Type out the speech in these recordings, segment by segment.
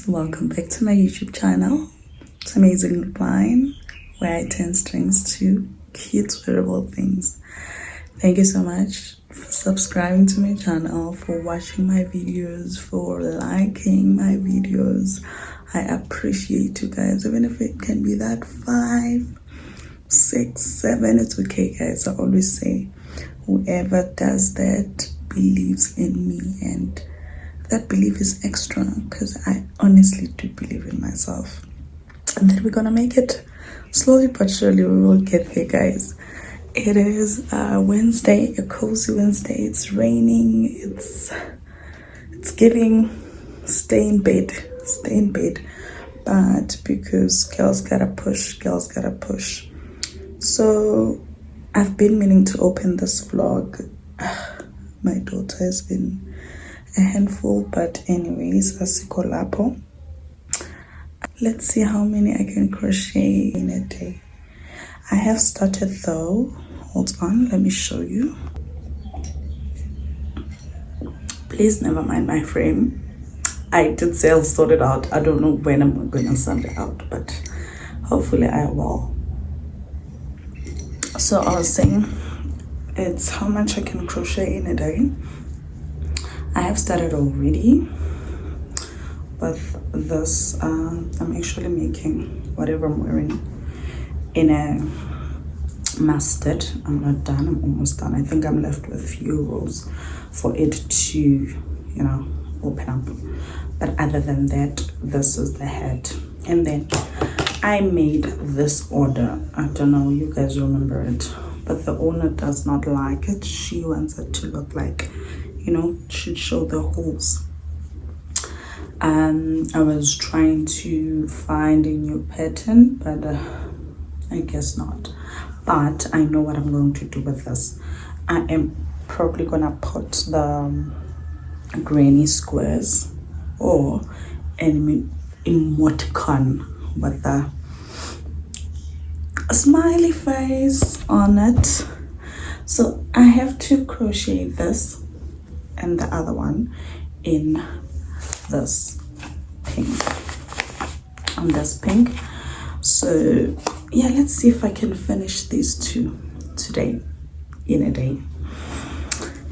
guys, welcome back to my YouTube channel. It's Amazing Line, where I turn strings to cute wearable things. Thank you so much for subscribing to my channel, for watching my videos, for liking my videos. I appreciate you guys, even if it can be that 5, 6, 7, it's okay guys. I always say whoever does that believes in me, and that belief is extra because I honestly do believe in myself and that we're gonna make it. Slowly but surely we will get there, guys. It is Wednesday, a cozy Wednesday. It's raining, it's giving stay in bed, but because girls gotta push. So I've been meaning to open this vlog. My daughter has been a handful, but anyways, asiko lapho. Let's see how many I can crochet in a day. I have started though. Hold on, let me show you. Please never mind my frame. I did say I'll sort it out. I don't know when I'm gonna sort it out, but hopefully I will. So I was saying it's how much I can crochet in a day. I have started already with this. I'm actually making whatever I'm wearing in a mustard. I'm not done, I'm almost done. I think I'm left with a few rows for it to, open up. But other than that, this is the head. And then I made this order. I don't know, you guys remember it, but the owner does not like it. She wants it to look like, should show the holes. I was trying to find a new pattern, but I guess not. But I know what I'm going to do with this. I am probably gonna put the granny squares or an emoticon with the smiley face on it. So I have to crochet this and the other one in this pink, so yeah, let's see if I can finish these two today in a day.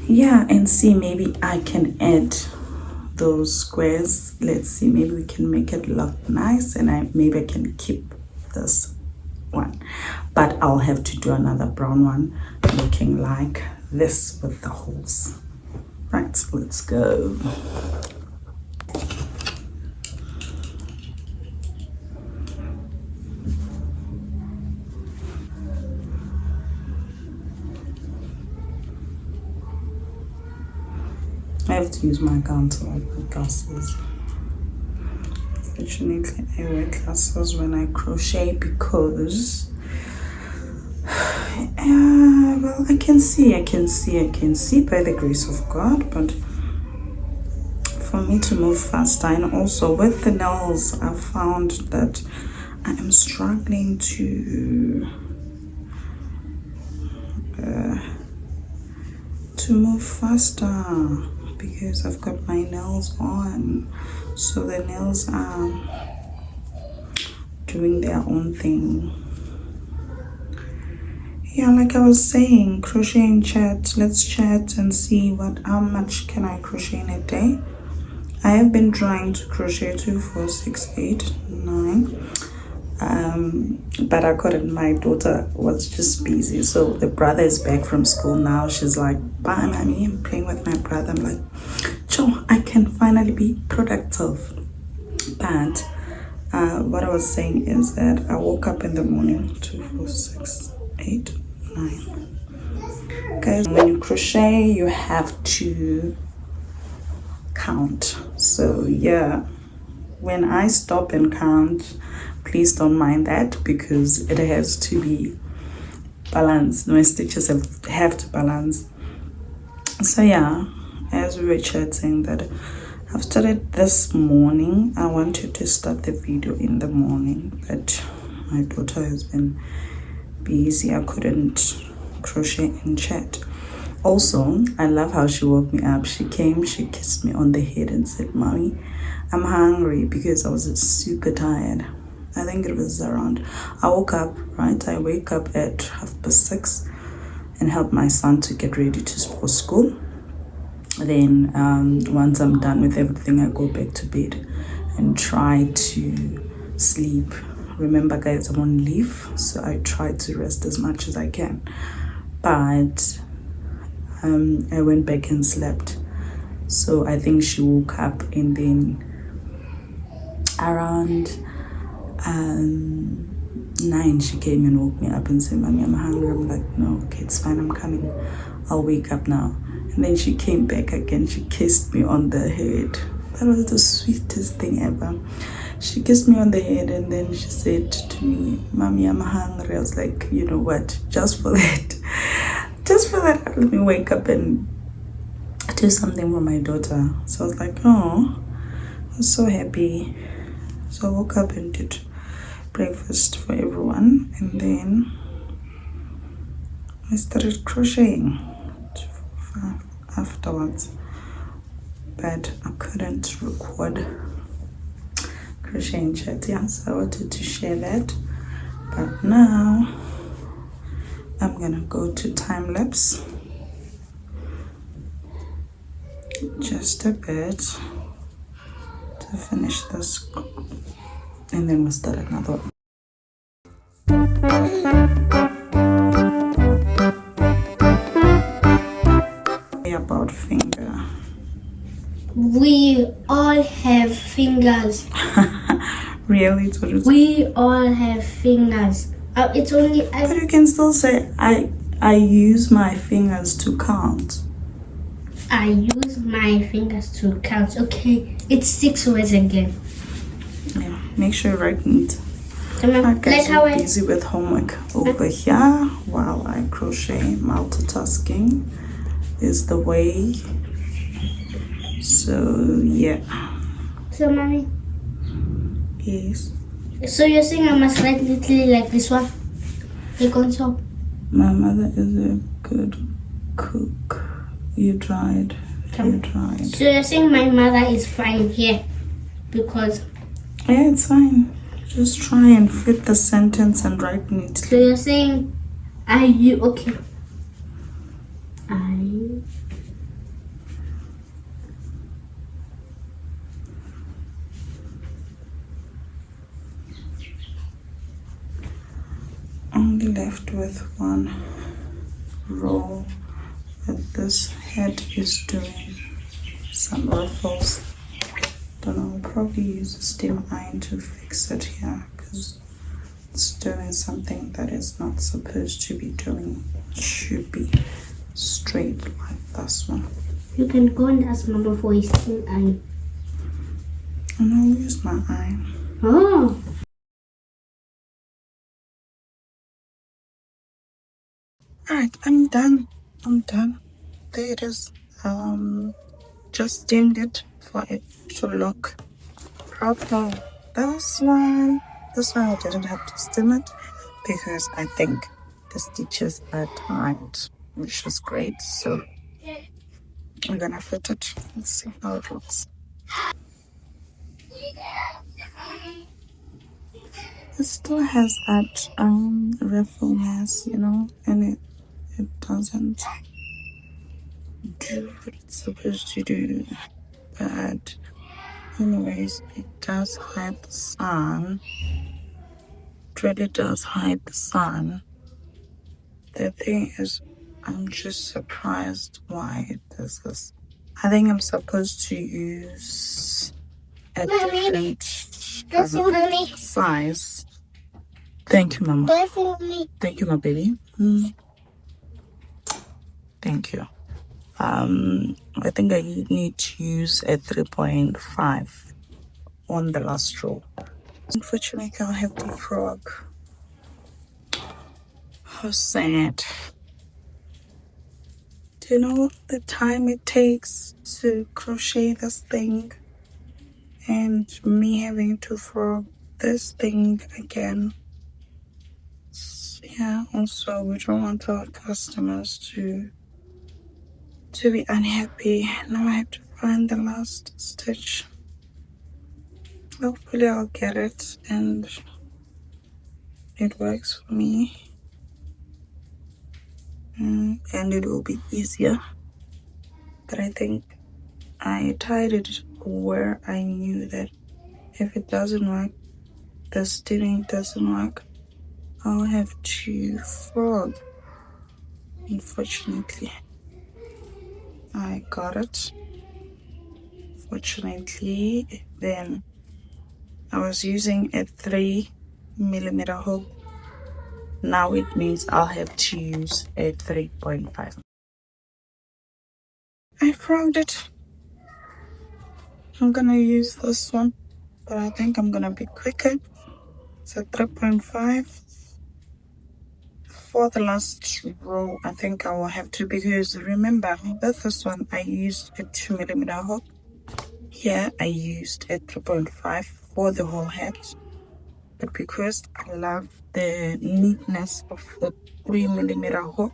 Yeah, and see, maybe I can add those squares. Let's see, maybe we can make it look nice, and maybe I can keep this one, but I'll have to do another brown one looking like this with the holes. Right, let's go. I have to use my gun to like my glasses. Fortunately, I wear glasses when I crochet because well, I can see by the grace of God, but for me to move faster, and also with the nails, I found that I am struggling to move faster because I've got my nails on, so the nails are doing their own thing. Yeah, like I was saying, crocheting chat. Let's chat and see how much can I crochet in a day. I have been trying to crochet 2, 4, 6, 8, 9, but I couldn't. My daughter was just busy. So the brother is back from school now. She's like, bye mommy, I'm playing with my brother. I'm like, Joe, I can finally be productive. But what I was saying is that I woke up in the morning, 2, 4, 6, 8, 9. Guys, when you crochet, you have to count. So yeah, when I stop and count, please don't mind that because it has to be balanced. My stitches have to balance. So yeah, as we were chatting, that I've started this morning. I wanted to start the video in the morning, but my daughter has been busy. I couldn't crochet and chat. Also, I love how she woke me up. She came, she kissed me on the head and said, "Mommy, I'm hungry," because I was super tired. I think it was around, I woke up, right? I wake up at 6:30 and help my son to get ready for school. Then once I'm done with everything, I go back to bed and try to sleep. Remember, guys, I'm on leave, so I try to rest as much as I can. But I went back and slept. So I think she woke up, and then around 9 she came and woke me up and said, "Mommy, I'm hungry." I'm like, "No, okay, it's fine, I'm coming, I'll wake up now." And then she came back again. She kissed me on the head. That was the sweetest thing ever. She kissed me on the head and then she said to me, "Mommy, I'm hungry." I was like, you know what, just for that, let me wake up and do something for my daughter. So I was like, oh, I was so happy. So I woke up and did breakfast for everyone, and then I started crocheting afterwards, but I couldn't record crocheting chat. Yeah, so I wanted to share that, but now I'm gonna go to time lapse just a bit to finish this, and then we'll start another one. About finger. We all have fingers. Really? We all have fingers. It's only. But you can still say I use my fingers to count. I use my fingers to count. Okay, it's 6 words again. Yeah, make sure you write neat. Like how I'm busy with homework over here while I crochet. Multitasking is the way. So yeah. So mommy. Yes. So you're saying I must write literally like this one? Like on top. My mother is a good cook. You tried. You tried. So you're saying my mother is fine here because. Yeah, it's fine. Just try and fit the sentence and write neatly. So you're saying okay. Only left with one row, but this head is doing some ruffles. Don't know, I'll probably use a steam iron to fix it here because it's doing something that is not supposed to be doing. It should be straight like this one. You can go and ask Mama for a steam iron. And I'll use my iron. Oh. Alright, I'm done. There it is. Just steamed it for it to look proper. This one I didn't have to steam it because I think the stitches are tight, which is great. So I'm gonna fit it. Let's see how it looks. It still has that ruffleness, you know, and it doesn't do what it's supposed to do. But anyways, it does hide the sun. It really does hide the sun. The thing is, I'm just surprised why it does this. I think I'm supposed to use a different size. Thank you, Mama. Thank you, my baby. Thank you. I think I need to use a 3.5 on the last row. Unfortunately, I can't have the frog. How sad. Do you know the time it takes to crochet this thing? And me having to frog this thing again. Yeah, also we don't want our customers to to be unhappy. Now I have to find the last stitch. Hopefully I'll get it and it works for me. And it will be easier. But I think I tied it where I knew that if it doesn't work, the stitching doesn't work, I'll have to frog. Unfortunately, I got it. Fortunately, then I was using a 3mm hook. Now it means I'll have to use a 3.5. I frogged it. I'm gonna use this one, but I think I'm gonna be quicker. It's a 3.5. For the last row, I think I will have to, because remember with this one I used a 2mm hook. Here I used a 3.5 for the whole head, but because I love the neatness of the 3mm hook,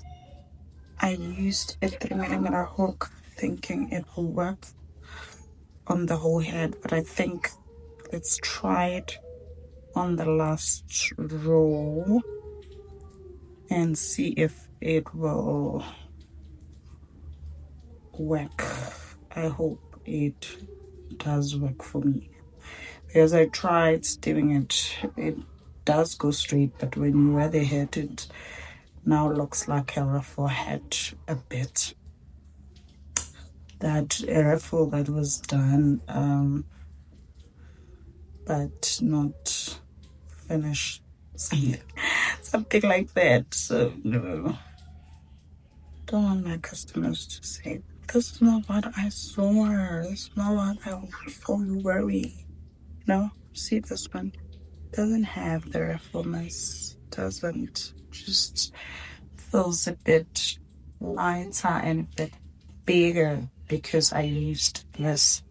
I used a 3mm hook thinking it will work on the whole head. But I think let's try it on the last row and see if it will work. I hope it does work for me, because I tried doing it does go straight, but when you wear the head it now looks like a ruffle head a bit. That a ruffle that was done but not finished, something like that. So no, don't want my customers to say this is not what I saw, this is not what I saw you wearing. No, see, this one doesn't have the ruffleness, doesn't, just feels a bit lighter and a bit bigger because I used this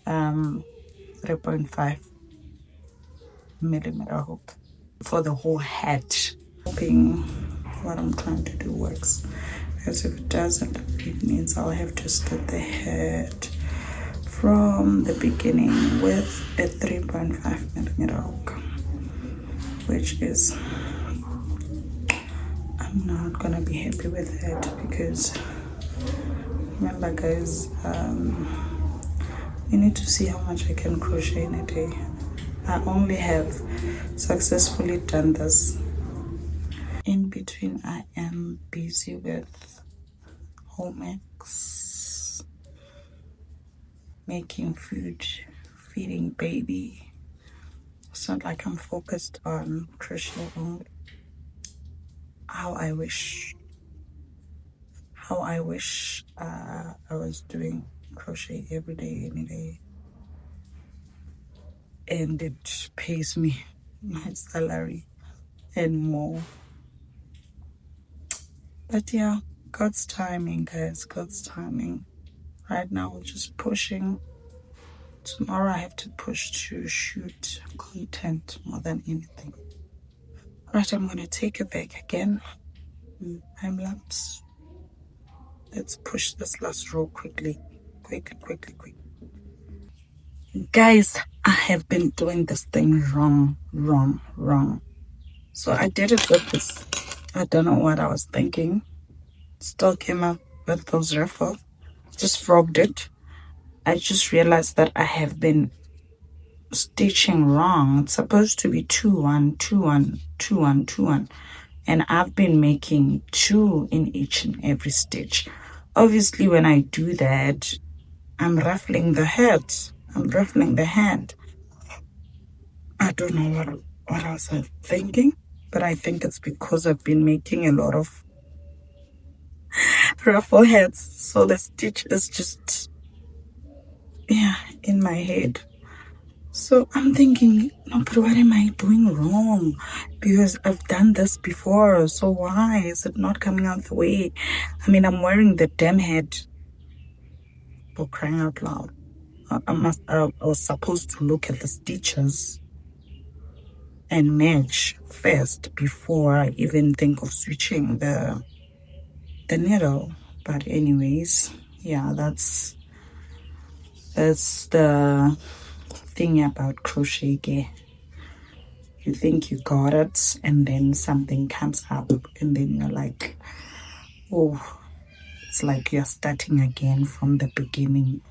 3.5mm hook for the whole head. Hoping what I'm trying to do works, because if it doesn't, it means I'll have to start the head from the beginning with a 3.5mm hook, which is, I'm not gonna be happy with it, because remember guys, you need to see how much I can crochet in a day. I only have successfully done this. In between I am busy with home ec, making food, feeding baby. It's not like I'm focused on crochet only. How I wish I was doing crochet every day, any day, and it pays me my salary and more. But yeah, God's timing, guys, God's timing. Right now we're just pushing. Tomorrow I have to push to shoot content more than anything. Right, I'm gonna take it back again. Time lapse. Let's push this last row quickly. Quick. Guys, I have been doing this thing wrong. So I did it with this. I don't know what I was thinking. Still came up with those ruffles. Just frogged it. I just realized that I have been stitching wrong. It's supposed to be 2-1, 2-1, 2-1, 2-1, and I've been making 2 in each and every stitch. Obviously when I do that, I'm ruffling the head. I don't know what I was thinking, but I think it's because I've been making a lot of ruffle heads, so the stitch is just, yeah, in my head. So I'm thinking, no, but what am I doing wrong? Because I've done this before, so why is it not coming out the way? I mean, I'm wearing the damn head, for crying out loud. I was supposed to look at the stitches and match first before I even think of switching the needle. But anyways, yeah, that's the thing about crochet gear. You think you got it, and then something comes up, and then you're like, oh, it's like you're starting again from the beginning.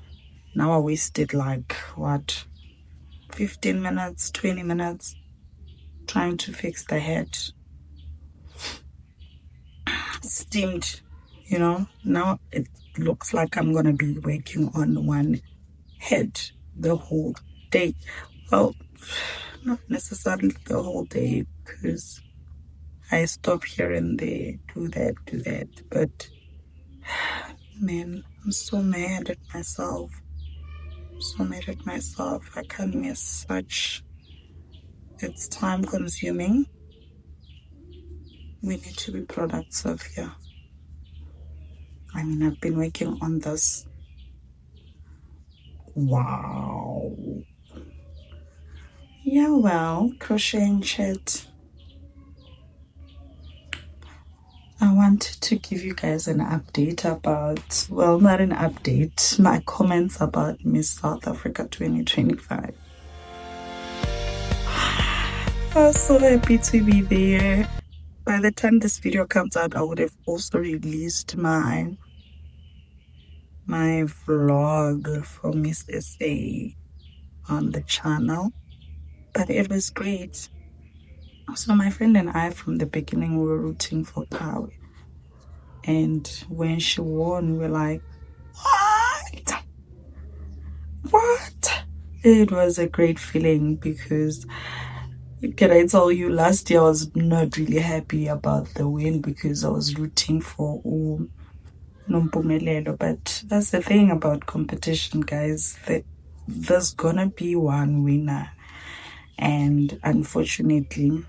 Now I wasted like, what, 15 minutes, 20 minutes trying to fix the head. Steamed, Now it looks like I'm gonna be working on one head the whole day. Well, not necessarily the whole day, because I stop here and there, do that. But man, I'm so mad at myself. So mad at myself. I can't miss such. It's time consuming. We need to be productive here. I mean, I've been working on this. Wow. Yeah, well, crocheting chat. I wanted to give you guys an update about, well, not an update, my comments about Miss South Africa 2025. I was so happy to be there. By the time this video comes out, I would have also released my vlog for Miss SA on the channel. But it was great. So my friend and I, from the beginning, we were rooting for Kawe. And when she won, we were like, what? What? It was a great feeling, because, can I tell you, last year I was not really happy about the win because I was rooting for Nompumelelo. But that's the thing about competition, guys. There's gonna be one winner. And unfortunately,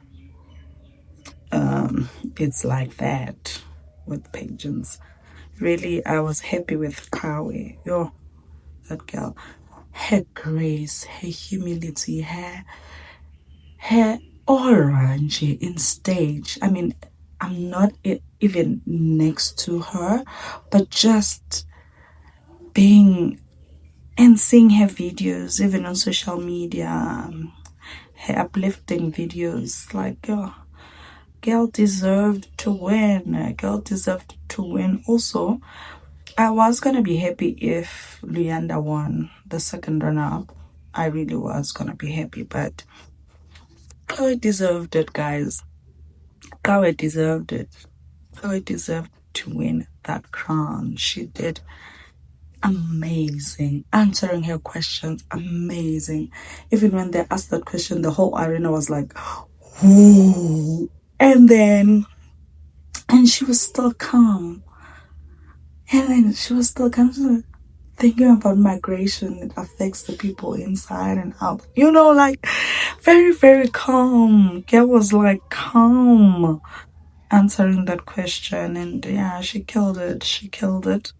it's like that with pageants. Really, I was happy with Kawe. Yo, that girl. Her grace, her humility, her aura in stage. I mean, I'm not even next to her, but just being and seeing her videos, even on social media, her uplifting videos, like, oh, girl deserved to win. Girl deserved to win. Also, I was gonna be happy if Luyanda won the second runner-up. I really was gonna be happy, but Kawe deserved it, guys. Kawe deserved it. Kawe deserved to win that crown. She did amazing. Answering her questions, amazing. Even when they asked that question, the whole arena was like, whoo. And she was still calm. She was thinking about migration. It affects the people inside and out. Like, very, very calm. Girl was like calm answering that question. And yeah, she killed it. She killed it.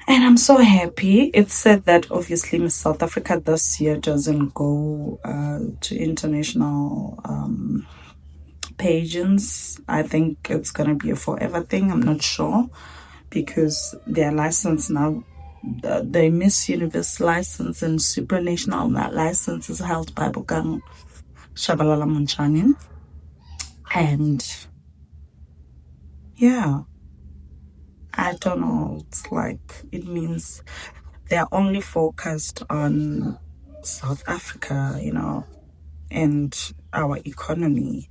And I'm so happy. It's said that obviously Miss South Africa this year doesn't go to international pageants. I think it's going to be a forever thing. I'm not sure, because their license now, the Miss Universe license and supranational license is held by Bokang Shabalala Munchanin. And yeah, I don't know. It's like, it means they're only focused on South Africa, and our economy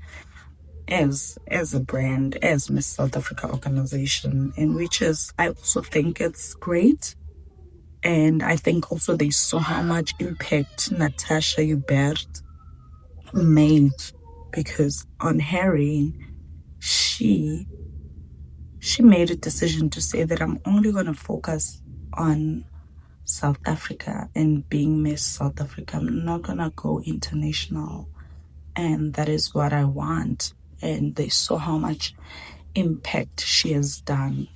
as a brand, as Miss South Africa organization, and which is, I also think it's great. And I think also they saw how much impact Natasha Hubert made, because on her reign, she made a decision to say that I'm only going to focus on South Africa and being Miss South Africa. I'm not going to go international. And that is what I want. And they saw how much impact she has done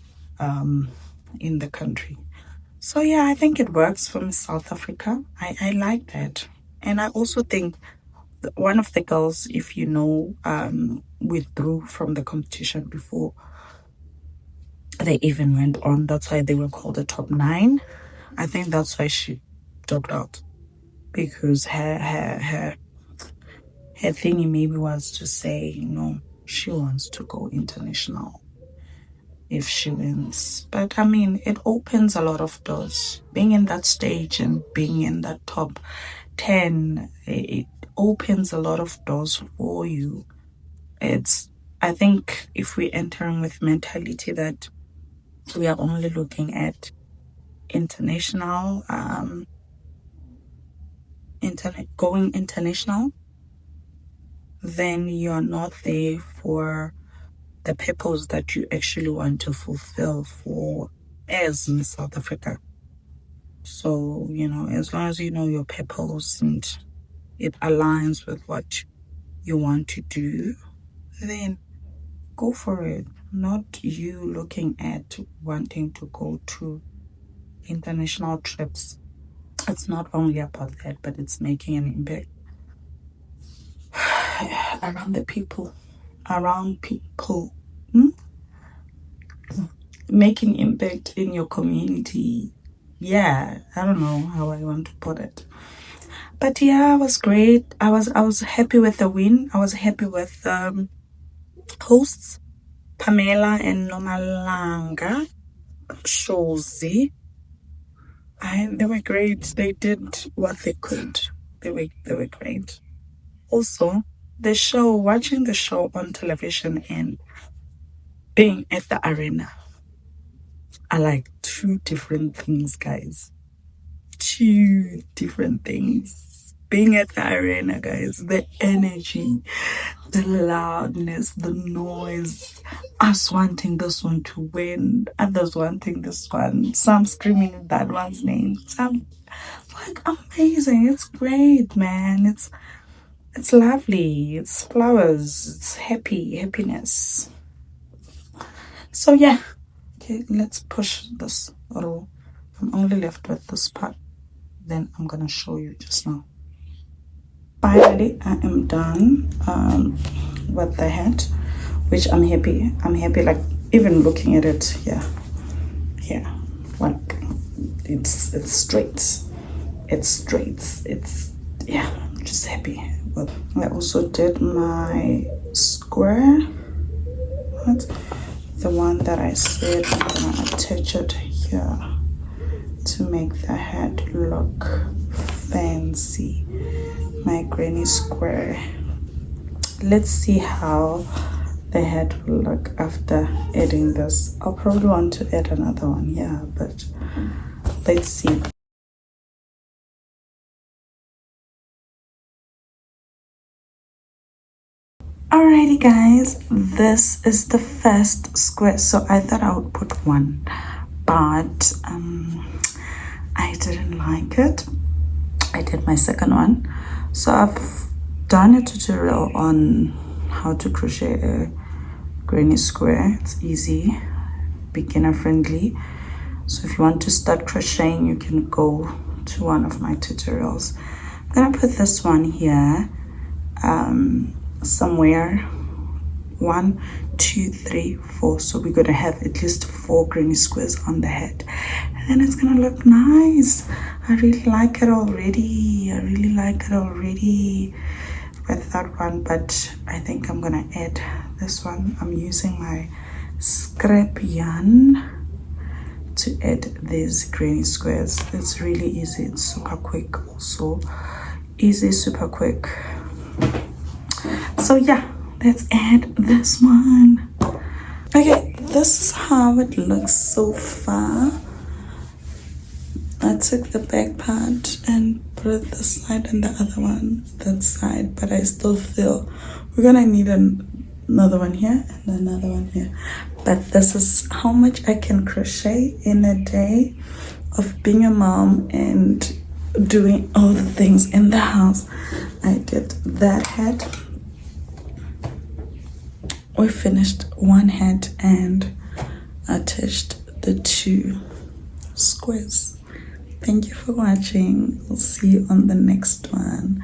in the country. So yeah, I think it works for Miss South Africa. I like that. And I also think one of the girls, if you know, withdrew from the competition before They even went on. That's why they were called the top 9. I think that's why she dropped out, because her thingy maybe was to say, she wants to go international if she wins. But I mean, it opens a lot of doors. Being in that stage and being in that top 10, it opens a lot of doors for you. I think if we enter with mentality that we are only looking at international, going international, then you're not there for the purpose that you actually want to fulfill for as Miss South Africa. So, as long as you know your purpose and it aligns with what you want to do, then go for it. Not you looking at wanting to go to international trips. It's not only about that, but it's making an impact around people, making impact in your community. Yeah, I don't know how I want to put it, but yeah, it was great. I was happy with the win. I was happy with hosts Pamela and Nomalanga Shozi. They were great. They did what they could. They were great. Also, watching the show on television and being at the arena are like 2 different things, guys. 2 different things. Being at the arena, guys, the energy, the loudness, the noise, us wanting this one to win, others wanting this one, some screaming that one's name, some like amazing. It's great, man. It's lovely. It's flowers. It's happiness. So yeah, okay, let's push this little. I'm only left with this part. Then I'm gonna show you just now. Finally, I am done with the hat, which I'm happy. Like even looking at it, yeah, like it's straight. Yeah, I'm just happy. But I also did my square. The one that I said I'm gonna attach it here to make the head look fancy. My granny square. Let's see how the head will look after adding this. I'll probably want to add another one, yeah, but let's see. Alrighty guys, this is the first square. So I thought I would put one, but I didn't like it. I did my second one. So I've done a tutorial on how to crochet a granny square. It's easy, beginner friendly. So if you want to start crocheting, you can go to one of my tutorials. I'm gonna put this one here somewhere. 1, 2, 3, 4. So we're gonna have at least 4 granny squares on the head, and then it's gonna look nice. I really like it already. With that one, but I think I'm gonna add this one. I'm using my scrap yarn to add these granny squares. It's really easy. It's super quick. Also easy, super quick. So yeah, let's add this one. Okay, this is how it looks so far. I took the back part and put it this side and the other one that side, but I still feel we're gonna need another one here and another one here. But this is how much I can crochet in a day of being a mom and doing all the things in the house. I did that hat. We finished one hat and attached the 2 squares. Thank you for watching. We'll see you on the next one.